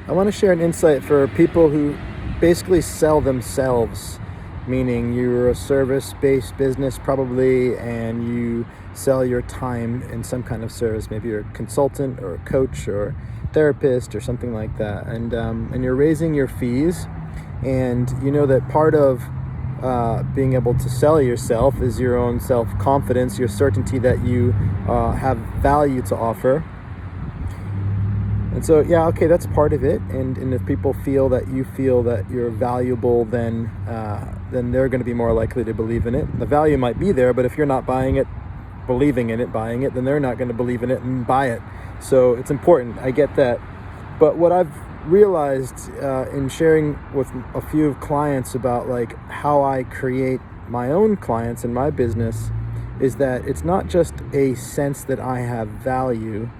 I want to share an insight for people who basically sell themselves, meaning you're a service-based business probably, and you sell your time in some kind of service. Maybe you're a consultant or a coach or therapist or something like that, and you're raising your fees, and you know that part of being able to sell yourself is your own self-confidence, your certainty that you have value to offer. And so, yeah, okay, that's part of it. And if people feel that you feel that you're valuable, then they're going to be more likely to believe in it. The value might be there, but if you're not buying it, believing in it, buying it, then they're not going to believe in it and buy it. So it's important. I get that. But what I've realized in sharing with a few clients about like how I create my own clients in my business is that it's not just a sense that I have value.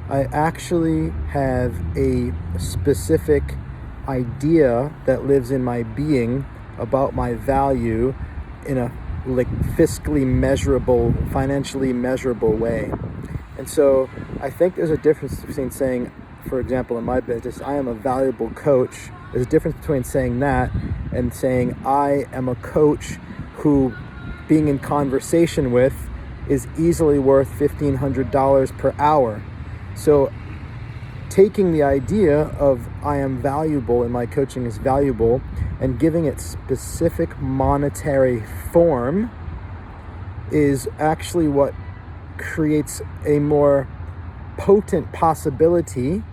I actually have a specific idea that lives in my being about my value in a like fiscally measurable, financially measurable way. And so I think there's a difference between saying, for example, in my business, I am a valuable coach. There's a difference between saying that and saying I am a coach who, being in conversation with, is easily worth $1,500 per hour. So taking the idea of I am valuable and my coaching is valuable and giving it specific monetary form is actually what creates a more potent possibility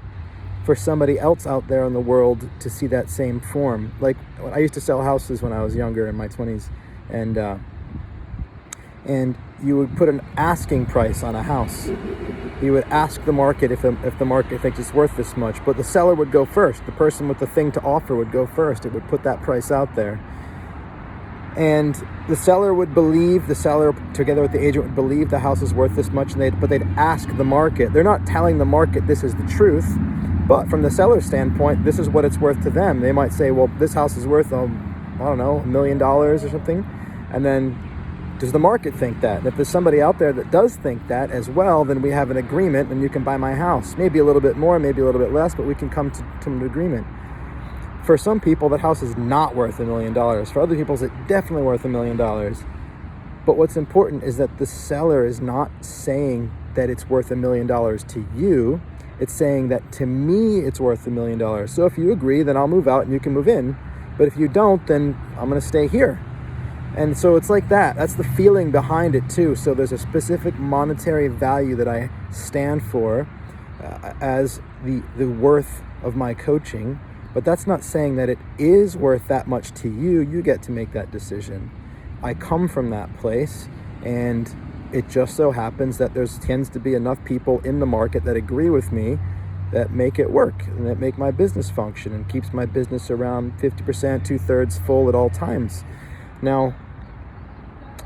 for somebody else out there in the world to see that same form. Like, I used to sell houses when I was younger, in my 20s, and you would put an asking price on a house. You would ask the market if the market thinks it's worth this much, but the seller would go first. The person with the thing to offer would go first. It would put that price out there. And the seller together with the agent would believe the house is worth this much, but they'd ask the market. They're not telling the market this is the truth, but from the seller's standpoint, this is what it's worth to them. They might say, well, this house is worth, $1 million or something. And then does the market think that? And if there's somebody out there that does think that as well, then we have an agreement and you can buy my house. Maybe a little bit more, maybe a little bit less, but we can come to an agreement. For some people, that house is not worth $1 million. For other people, it's definitely worth $1 million. But what's important is that the seller is not saying that it's worth $1 million to you. It's saying that to me, it's worth $1 million. So if you agree, then I'll move out and you can move in. But if you don't, then I'm going to stay here. And so it's like that. That's the feeling behind it too. So there's a specific monetary value that I stand for as the worth of my coaching. But that's not saying that it is worth that much to you. You get to make that decision. I come from that place, and it just so happens that there tends to be enough people in the market that agree with me that make it work and that make my business function and keeps my business around 50%, 2/3 full at all times. Now,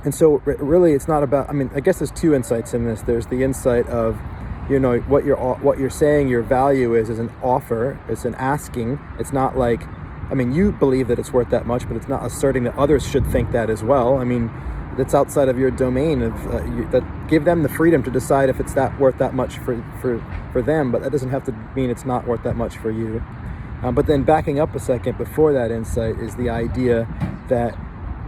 and so really it's not about, I guess there's two insights in this. There's the insight of, what you're saying your value is an offer, it's an asking. It's not like, you believe that it's worth that much, but it's not asserting that others should think that as well. That's outside of your domain of that. Give them the freedom to decide if it's worth that much for them, but that doesn't have to mean it's not worth that much for you. But then backing up a second before that insight is the idea that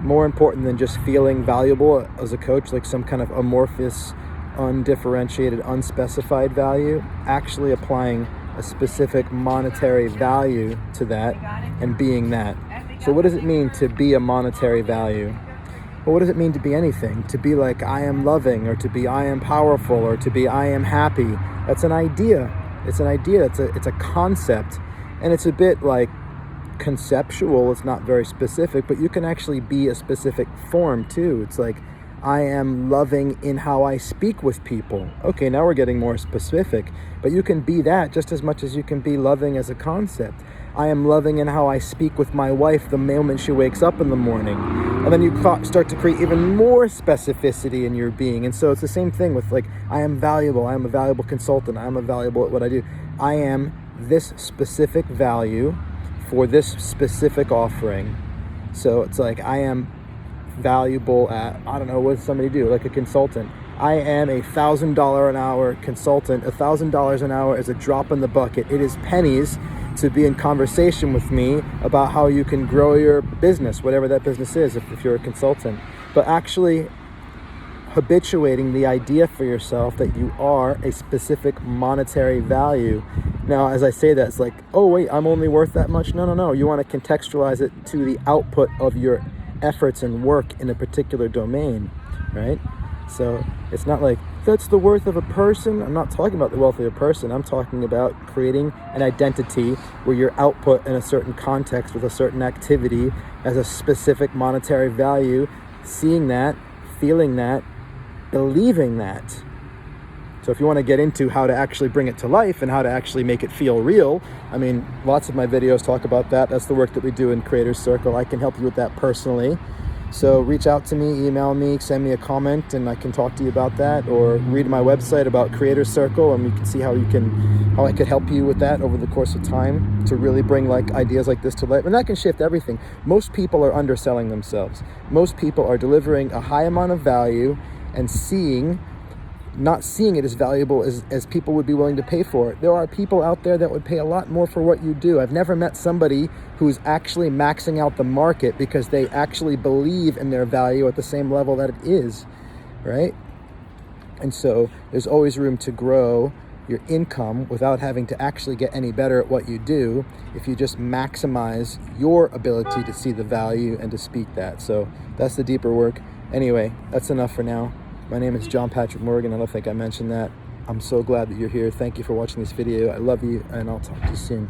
more important than just feeling valuable as a coach, like some kind of amorphous, undifferentiated, unspecified value, actually applying a specific monetary value to that and being that. So what does it mean to be a monetary value? Well, what does it mean to be anything? To be like, I am loving, or to be, I am powerful, or to be, I am happy. That's an idea. It's an idea. It's a concept. And it's a bit like conceptual. It's not very specific, but you can actually be a specific form too. It's like, I am loving in how I speak with people. Okay, now we're getting more specific, but you can be that just as much as you can be loving as a concept. I am loving in how I speak with my wife the moment she wakes up in the morning. And then you start to create even more specificity in your being. And so it's the same thing with like, I am valuable. I am a valuable consultant. I am valuable at what I do. I am this specific value for this specific offering. So it's like, I am valuable at, what does somebody do? Like a consultant. I am a $1,000 an hour consultant. $1,000 an hour is a drop in the bucket. It is pennies to be in conversation with me about how you can grow your business, whatever that business is, if you're a consultant. But actually habituating the idea for yourself that you are a specific monetary value. Now, as I say that, it's like, oh wait, I'm only worth that much? No. You want to contextualize it to the output of your efforts and work in a particular domain, right? So it's not like, that's the worth of a person. I'm not talking about the wealth of a person. I'm talking about creating an identity where your output in a certain context with a certain activity has a specific monetary value, seeing that, feeling that, believing that. So if you want to get into how to actually bring it to life and how to actually make it feel real, I mean, lots of my videos talk about that. That's the work that we do in Creators Circle. I can help you with that personally. So reach out to me, email me, send me a comment, and I can talk to you about that, or read my website about Creators Circle, and we can see how I could help you with that over the course of time to really bring like ideas like this to life. And that can shift everything. Most people are underselling themselves. Most people are delivering a high amount of value and not seeing it as valuable as people would be willing to pay for it. There are people out there that would pay a lot more for what you do. I've never met somebody who's actually maxing out the market because they actually believe in their value at the same level that it is, right? And so there's always room to grow your income without having to actually get any better at what you do if you just maximize your ability to see the value and to speak that. So that's the deeper work. Anyway, that's enough for now. My name is John Patrick Morgan. I don't think I mentioned that. I'm so glad that you're here. Thank you for watching this video. I love you, and I'll talk to you soon.